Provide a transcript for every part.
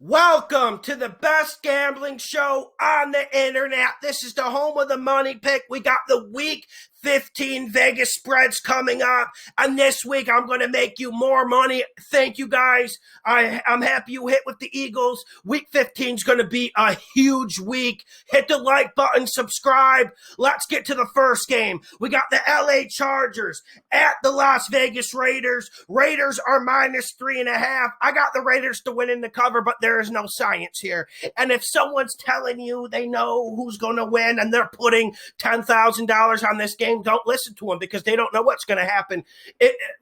Welcome to the best gambling show on the internet. This is the home of the money pick. We got the week 15 Vegas spreads coming up. And this week, I'm going to make you more money. Thank you, guys. I'm happy you hit with the Eagles. Week 15 is going to be a huge week. Hit the like button, subscribe. Let's get to the first game. We got the LA Chargers at the Las Vegas Raiders. Raiders are -3.5. I got the Raiders to win in the cover, but there is no science here. And if someone's telling you they know who's going to win and they're putting $10,000 on this game, don't listen to them because they don't know what's going to happen.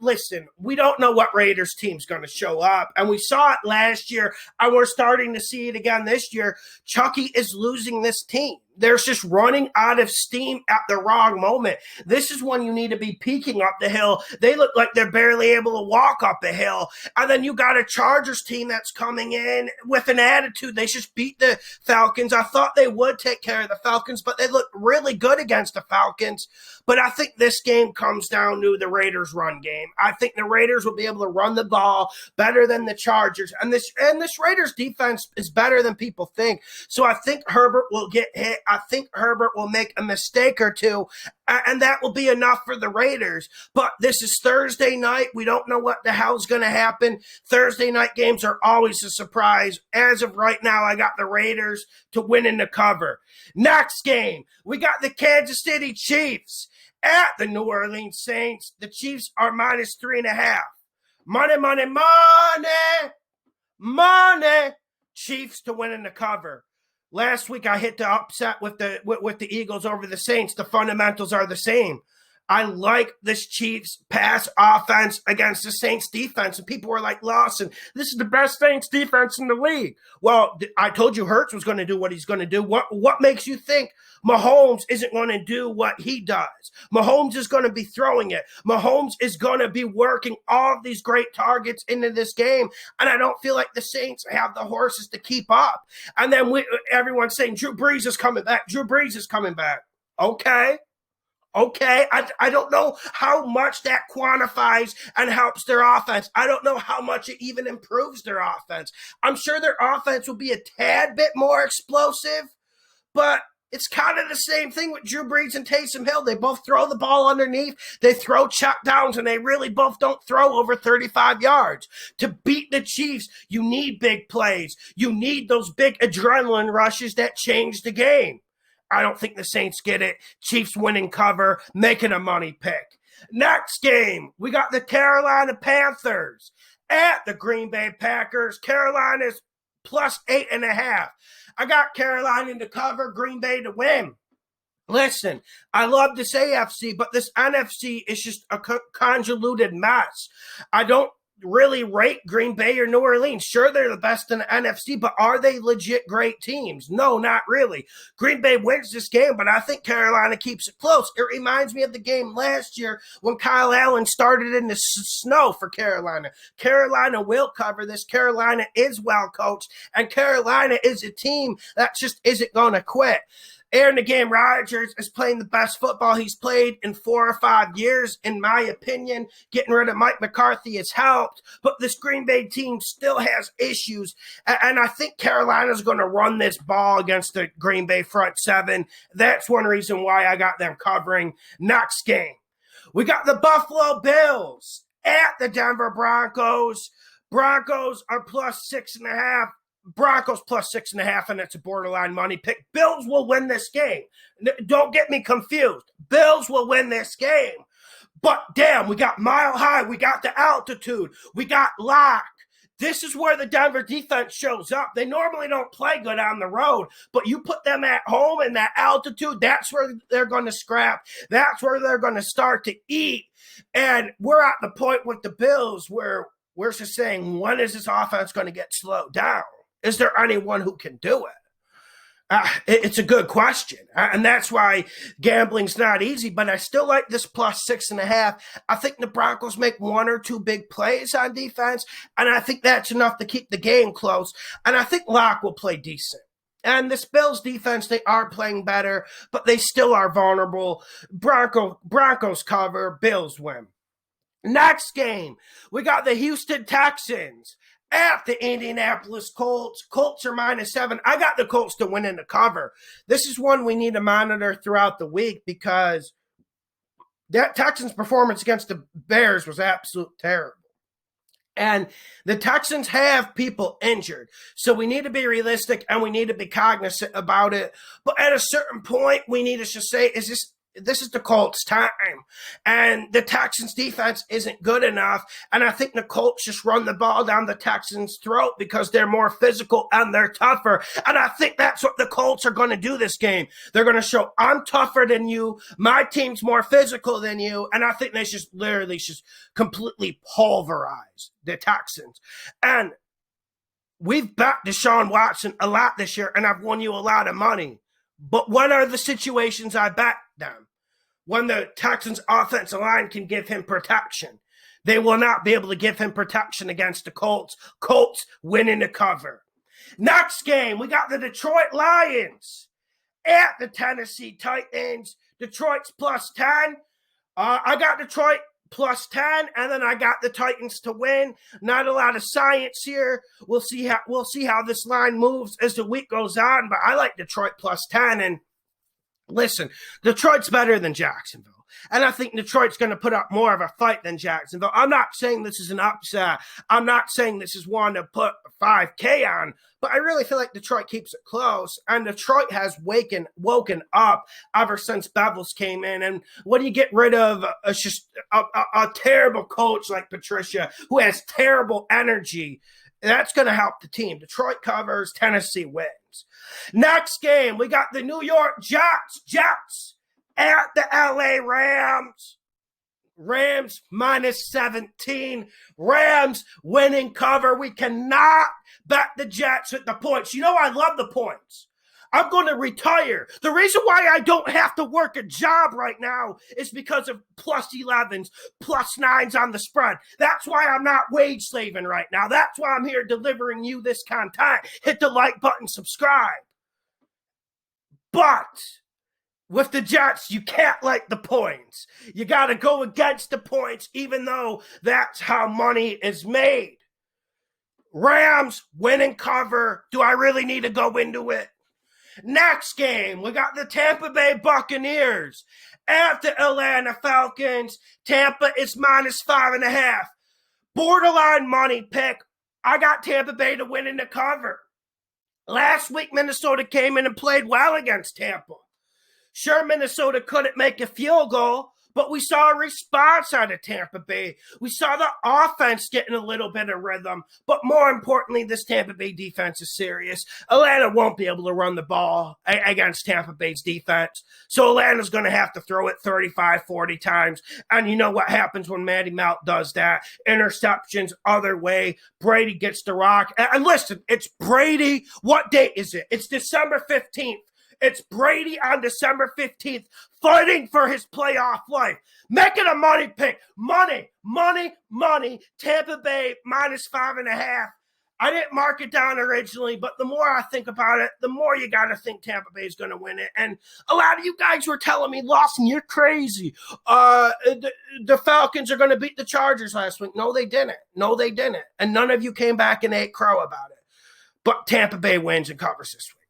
Listen, we don't know what Raiders team's going to show up. And we saw it last year, and we're starting to see it again this year. Chucky is losing this team. They're just running out of steam at the wrong moment. This is when you need to be peaking up the hill. They look like they're barely able to walk up a hill. And then you got a Chargers team that's coming in with an attitude. They just beat the Falcons. I thought they would take care of the Falcons, but they look really good against the Falcons. But I think this game comes down to the Raiders' run game. I think the Raiders will be able to run the ball better than the Chargers. And this Raiders defense is better than people think. So I think Herbert will get hit. I think Herbert will make a mistake or two, and that will be enough for the Raiders. But this is Thursday night. We don't know what the hell's going to happen. Thursday night games are always a surprise. As of right now, I got the Raiders to win in the cover. Next game, we got the Kansas City Chiefs at the New Orleans Saints. The Chiefs are -3.5. Money, money, money, money. Chiefs to win in the cover. Last week, I hit the upset with the Eagles over the Saints. The fundamentals are the same. I like this Chiefs pass offense against the Saints defense. And people were like, Lawson, this is the best Saints defense in the league. Well, I told you Hurts was going to do what he's going to do. What makes you think Mahomes isn't going to do what he does? Mahomes is going to be throwing it. Mahomes is going to be working all of these great targets into this game. And I don't feel like the Saints have the horses to keep up. And then everyone's saying Drew Brees is coming back. Drew Brees is coming back. Okay, I don't know how much that quantifies and helps their offense. I don't know how much it even improves their offense. I'm sure their offense will be a tad bit more explosive, but it's kind of the same thing with Drew Brees and Taysom Hill. They both throw the ball underneath. They throw checkdowns, and they really both don't throw over 35 yards. To beat the Chiefs, you need big plays. You need those big adrenaline rushes that change the game. I don't think the Saints get it. Chiefs winning cover, making a money pick. Next game, we got the Carolina Panthers at the Green Bay Packers. Carolina's +8.5. I got Carolina to cover, Green Bay to win. Listen, I love this AFC, but this NFC is just a convoluted mess. I don't really rate Green Bay or New Orleans. Sure, they're the best in the NFC, but are they legit great teams? No, not really. Green Bay wins this game, but I think Carolina keeps it close. It reminds me of the game last year when Kyle Allen started in the snow for Carolina. Carolina will cover this. Carolina is well coached, and Carolina is a team that just isn't going to quit. Aaron the Game Rodgers is playing the best football he's played in 4 or 5 years, in my opinion. Getting rid of Mike McCarthy has helped, but this Green Bay team still has issues, and I think Carolina's going to run this ball against the Green Bay front seven. That's one reason why I got them covering. Next game, we got the Buffalo Bills at the Denver Broncos. Broncos are +6.5. Broncos +6.5, and it's a borderline money pick. Bills will win this game. Don't get me confused. Bills will win this game. But damn, we got Mile High. We got the altitude. We got Lock. This is where the Denver defense shows up. They normally don't play good on the road, but you put them at home in that altitude, that's where they're going to scrap. That's where they're going to start to eat. And we're at the point with the Bills where we're just saying, when is this offense going to get slowed down? Is there anyone who can do it? It's a good question. And that's why gambling's not easy, but I still like this +6.5. I think the Broncos make 1 or 2 big plays on defense, and I think that's enough to keep the game close. And I think Locke will play decent. And this Bills defense, they are playing better, but they still are vulnerable. Broncos cover, Bills win. Next game, we got the Houston Texans at the Indianapolis Colts. Colts are -7. I got the Colts to win in the cover. This is one we need to monitor throughout the week because that Texans' performance against the Bears was absolutely terrible. And the Texans have people injured. So we need to be realistic and we need to be cognizant about it. But at a certain point, we need to just say, this is the Colts' time. And the Texans' defense isn't good enough. And I think the Colts just run the ball down the Texans' throat because they're more physical and they're tougher. And I think that's what the Colts are going to do this game. They're going to show, I'm tougher than you. My team's more physical than you. And I think they just literally just completely pulverize the Texans. And we've backed Deshaun Watson a lot this year, and I've won you a lot of money. But what are the situations I backed them? When the Texans' offensive line can give him protection. They will not be able to give him protection against the Colts. Colts winning the cover. Next game, we got the Detroit Lions at the Tennessee Titans. Detroit's +10. I got Detroit +10, and then I got the Titans to win. Not a lot of science here. We'll see how this line moves as the week goes on, but I like Detroit +10. And listen, Detroit's better than Jacksonville. And I think Detroit's going to put up more of a fight than Jacksonville. I'm not saying this is an upset. I'm not saying this is one to put 5K on. But I really feel like Detroit keeps it close. And Detroit has woken up ever since Bevels came in. And when you get rid of just a terrible coach like Patricia, who has terrible energy, that's going to help the team. Detroit covers, Tennessee wins. Next game, we got the New York Jets at the LA Rams. Rams -17. Rams winning cover. We cannot bet the Jets with the points. You know I love the points. I'm going to retire. The reason why I don't have to work a job right now is because of +11s, +9s on the spread. That's why I'm not wage slaving right now. That's why I'm here delivering you this content. Hit the like button, subscribe. But with the Jets, you can't like the points. You got to go against the points, even though that's how money is made. Rams winning cover. Do I really need to go into it? Next game, we got the Tampa Bay Buccaneers at the Atlanta Falcons. Tampa is -5.5. Borderline money pick. I got Tampa Bay to win in the cover. Last week, Minnesota came in and played well against Tampa. Sure, Minnesota couldn't make a field goal, but we saw a response out of Tampa Bay. We saw the offense getting a little bit of rhythm, but more importantly, this Tampa Bay defense is serious. Atlanta won't be able to run the ball against Tampa Bay's defense, so Atlanta's going to have to throw it 35, 40 times, and you know what happens when Matty Melt does that. Interceptions, other way. Brady gets the rock. And listen, it's Brady. What date is it? It's December 15th. It's Brady on December 15th fighting for his playoff life. Make it a money pick. Money. Tampa Bay -5.5. I didn't mark it down originally, but the more I think about it, the more you got to think Tampa Bay is going to win it. And a lot of you guys were telling me, Lawson, you're crazy. The Falcons are going to beat the Chargers last week. No, they didn't. And none of you came back and ate crow about it. But Tampa Bay wins and covers this week.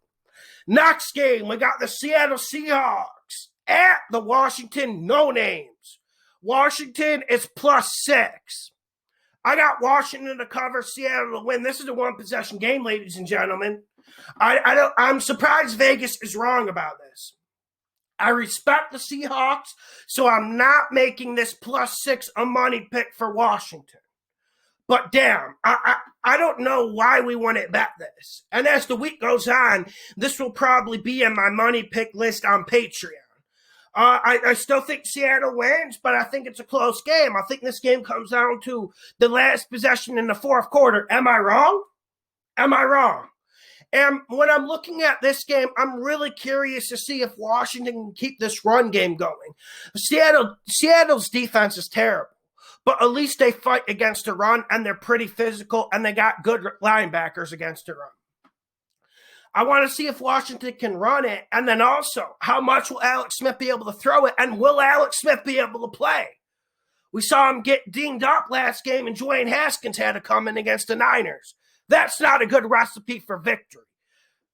Next game, we got the Seattle Seahawks at the Washington No-Names. Washington is +6. I got Washington to cover, Seattle to win. This is a one-possession game, ladies and gentlemen. I'm surprised Vegas is wrong about this. I respect the Seahawks, so I'm not making this +6 a money pick for Washington. But damn, I don't know why we wouldn't bet this. And as the week goes on, this will probably be in my money pick list on Patreon. I still think Seattle wins, but I think it's a close game. I think this game comes down to the last possession in the fourth quarter. Am I wrong? And when I'm looking at this game, I'm really curious to see if Washington can keep this run game going. Seattle's defense is terrible. But at least they fight against the run, and they're pretty physical, and they got good linebackers against the run. I want to see if Washington can run it, and then also, how much will Alex Smith be able to throw it, and will Alex Smith be able to play? We saw him get dinged up last game, and Dwayne Haskins had to come in against the Niners. That's not a good recipe for victory.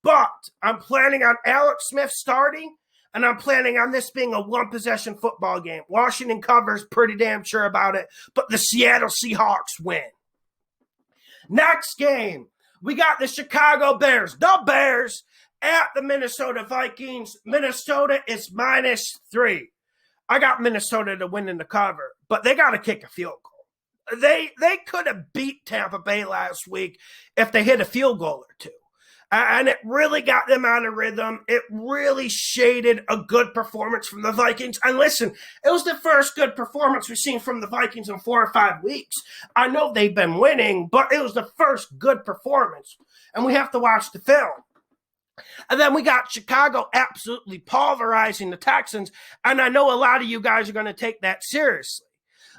But I'm planning on Alex Smith starting, and I'm planning on this being a one-possession football game. Washington covers, pretty damn sure about it, but the Seattle Seahawks win. Next game, we got the Chicago Bears. The Bears at the Minnesota Vikings. Minnesota is -3. I got Minnesota to win in the cover, but they got to kick a field goal. They could have beat Tampa Bay last week if they hit a field goal or two. And it really got them out of rhythm. It really shaded a good performance from the Vikings. And listen, it was the first good performance we've seen from the Vikings in 4 or 5 weeks. I know they've been winning, but it was the first good performance. And we have to watch the film. And then we got Chicago absolutely pulverizing the Texans. And I know a lot of you guys are going to take that seriously.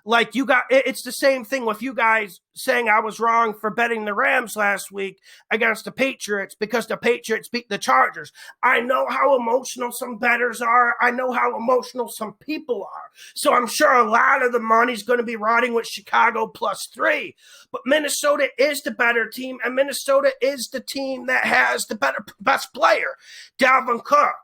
Like it's the same thing with you guys saying I was wrong for betting the Rams last week against the Patriots because the Patriots beat the Chargers. I know how emotional some bettors are. I know how emotional some people are. So I'm sure a lot of the money's going to be riding with Chicago +3. But Minnesota is the better team, and Minnesota is the team that has the best player, Dalvin Cook.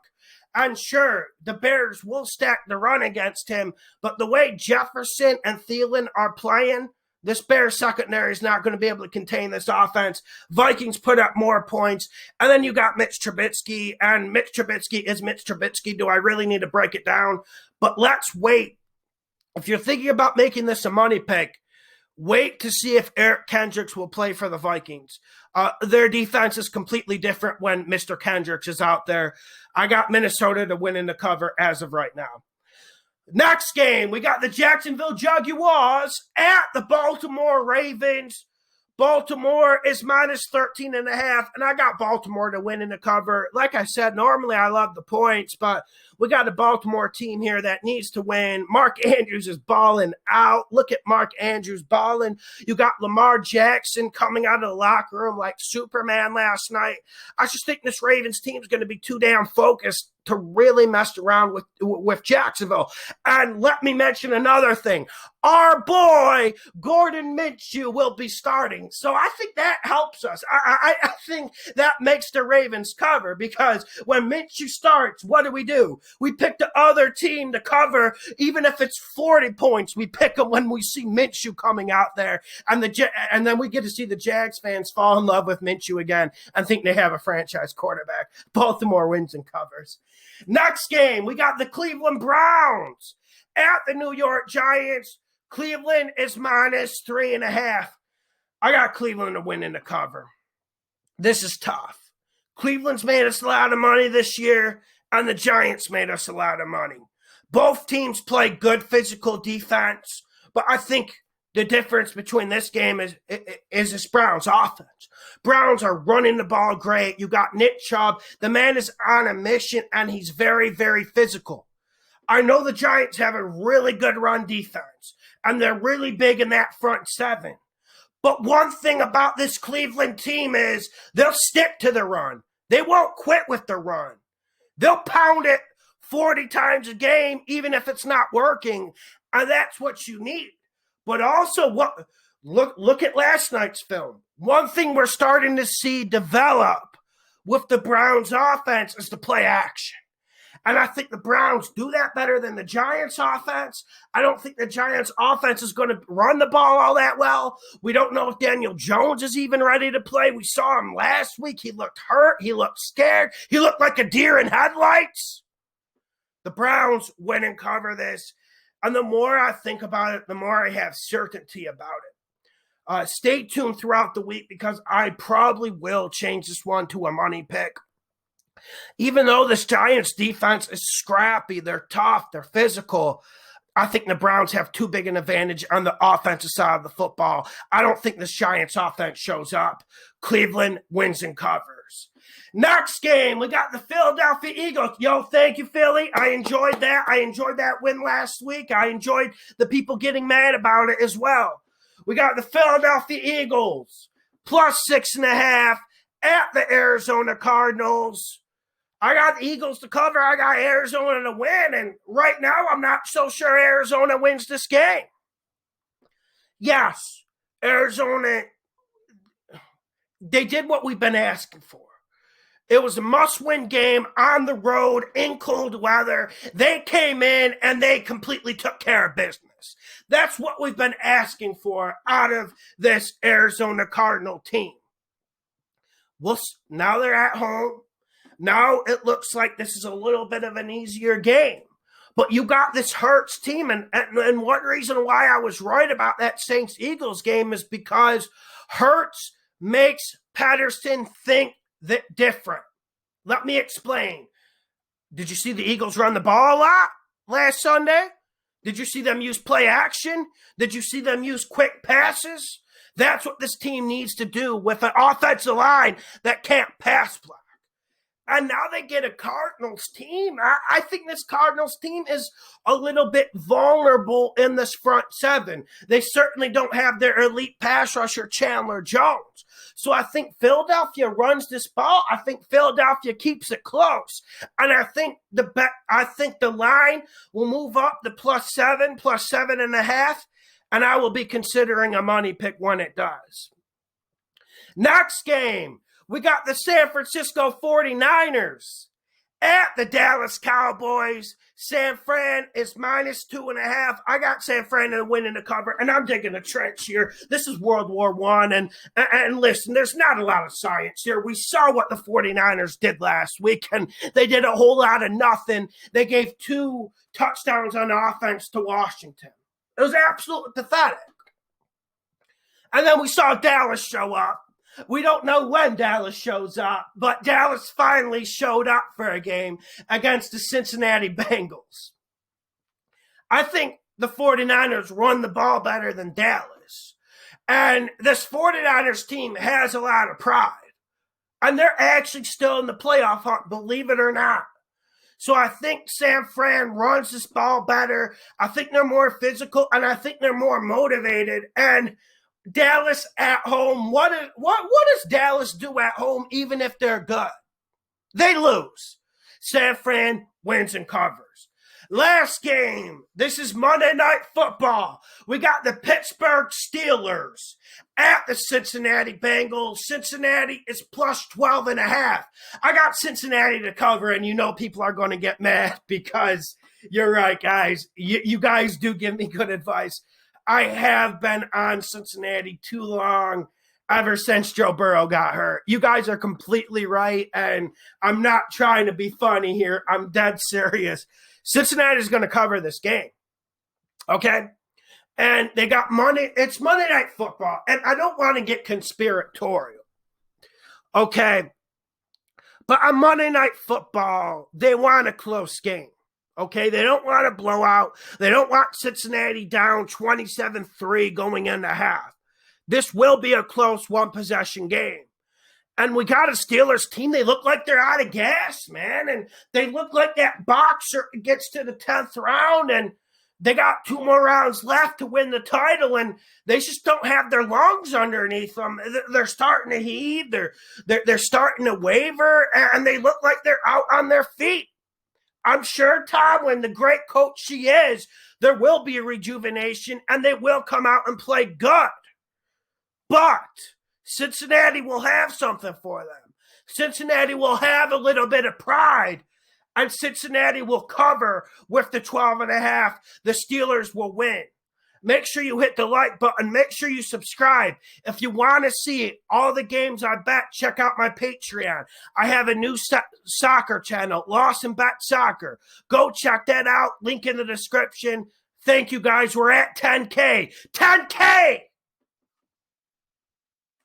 And sure, the Bears will stack the run against him, but the way Jefferson and Thielen are playing, this Bears secondary is not going to be able to contain this offense. Vikings put up more points, and then you got Mitch Trubisky, and Mitch Trubisky is Mitch Trubisky. Do I really need to break it down? But let's wait. If you're thinking about making this a money pick, wait to see if Eric Kendricks will play for the Vikings. Their defense is completely different when Mr. Kendricks is out there. I got Minnesota to win in the cover as of right now. Next game, we got the Jacksonville Jaguars at the Baltimore Ravens. Baltimore is -13.5, and I got Baltimore to win in the cover. Like I said, normally I love the points, but we got a Baltimore team here that needs to win. Mark Andrews is balling out. Look at Mark Andrews balling. You got Lamar Jackson coming out of the locker room like Superman last night. I just think this Ravens team is going to be too damn focused to really mess around with Jacksonville. And let me mention another thing. Our boy, Gordon Minshew, will be starting. So I think that helps us. I think that makes the Ravens cover because when Minshew starts, what do? We pick the other team to cover, even if it's 40 points. We pick them when we see Minshew coming out there. And then we get to see the Jags fans fall in love with Minshew again and think they have a franchise quarterback. Baltimore wins and covers. Next game, we got the Cleveland Browns at the New York Giants. Cleveland is -3.5. I got Cleveland to win in the cover. This is tough. Cleveland's made us a lot of money this year, and the Giants made us a lot of money. Both teams play good physical defense, but I think the difference between this game is this Browns offense. Browns are running the ball great. You got Nick Chubb. The man is on a mission, and he's very, very physical. I know the Giants have a really good run defense, and they're really big in that front seven. But one thing about this Cleveland team is they'll stick to the run. They won't quit with the run. They'll pound it 40 times a game, even if it's not working, and that's what you need. But also, look at last night's film. One thing we're starting to see develop with the Browns offense is the play action. And I think the Browns do that better than the Giants offense. I don't think the Giants offense is going to run the ball all that well. We don't know if Daniel Jones is even ready to play. We saw him last week. He looked hurt. He looked scared. He looked like a deer in headlights. The Browns win and cover this. And the more I think about it, the more I have certainty about it. Stay tuned throughout the week because I probably will change this one to a money pick. Even though this Giants defense is scrappy, they're tough, they're physical, I think the Browns have too big an advantage on the offensive side of the football. I don't think this Giants offense shows up. Cleveland wins and covers. Next game, we got the Philadelphia Eagles. Yo, thank you, Philly. I enjoyed that. I enjoyed that win last week. I enjoyed the people getting mad about it as well. We got the Philadelphia Eagles +6.5 at the Arizona Cardinals. I got the Eagles to cover. I got Arizona to win. And right now, I'm not so sure Arizona wins this game. Yes, Arizona, they did what we've been asking for. It was a must-win game on the road in cold weather. They came in and they completely took care of business. That's what we've been asking for out of this Arizona Cardinal team. Now they're at home. Now it looks like this is a little bit of an easier game. But you got this Hurts team, and one reason why I was right about that Saints-Eagles game is because Hurts makes Patterson think that different. Let me explain. Did you see the Eagles run the ball a lot last Sunday? Did you see them use play action? Did you see them use quick passes? That's what this team needs to do with an offensive line that can't pass block. And now they get a Cardinals team. I think this Cardinals team is a little bit vulnerable in this front seven. They certainly don't have their elite pass rusher, Chandler Jones. So I think Philadelphia runs this ball. I think Philadelphia keeps it close. And I think the line will move up to +7, +7.5. And I will be considering a money pick when it does. Next game. We got the San Francisco 49ers at the Dallas Cowboys. San Fran is -2.5. I got San Fran to win in the cover, and I'm digging a trench here. This is World War I, and listen, there's not a lot of science here. We saw what the 49ers did last week, and they did a whole lot of nothing. They gave 2 touchdowns on offense to Washington. It was absolutely pathetic. And then we saw Dallas show up. We don't know when Dallas shows up, but Dallas finally showed up for a game against the Cincinnati Bengals. I think the 49ers run the ball better than Dallas. And this 49ers team has a lot of pride. And they're actually still in the playoff hunt, believe it or not. So I think San Fran runs this ball better. I think they're more physical, and I think they're more motivated. And Dallas at home, what does Dallas do at home even if they're good? They lose. San Fran wins and covers. Last game, this is Monday Night Football. We got the Pittsburgh Steelers at the Cincinnati Bengals. Cincinnati is +12.5. I got Cincinnati to cover, and you know people are going to get mad because you're right, guys. You guys do give me good advice. I have been on Cincinnati too long, ever since Joe Burrow got hurt. You guys are completely right, and I'm not trying to be funny here. I'm dead serious. Cincinnati is going to cover this game, okay? And they got Monday. It's Monday Night Football, and I don't want to get conspiratorial, okay? But on Monday Night Football, they want a close game. Okay, they don't want a blowout. They don't want Cincinnati down 27-3 going into half. This will be a close one-possession game. And we got a Steelers team. They look like they're out of gas, man. And they look like that boxer gets to the 10th round, and they got 2 more rounds left to win the title, and they just don't have their lungs underneath them. They're starting to heave. They're starting to waver, and they look like they're out on their feet. I'm sure, Tom, when the great coach she is, there will be a rejuvenation, and they will come out and play good. But Cincinnati will have something for them. Cincinnati will have a little bit of pride, and Cincinnati will cover with the 12.5. The Steelers will win. Make sure you hit the like button. Make sure you subscribe. If you want to see all the games I bet, check out my Patreon. I have a new soccer channel, Lawson Bet Soccer. Go check that out. Link in the description. Thank you, guys. We're at 10K. 10K!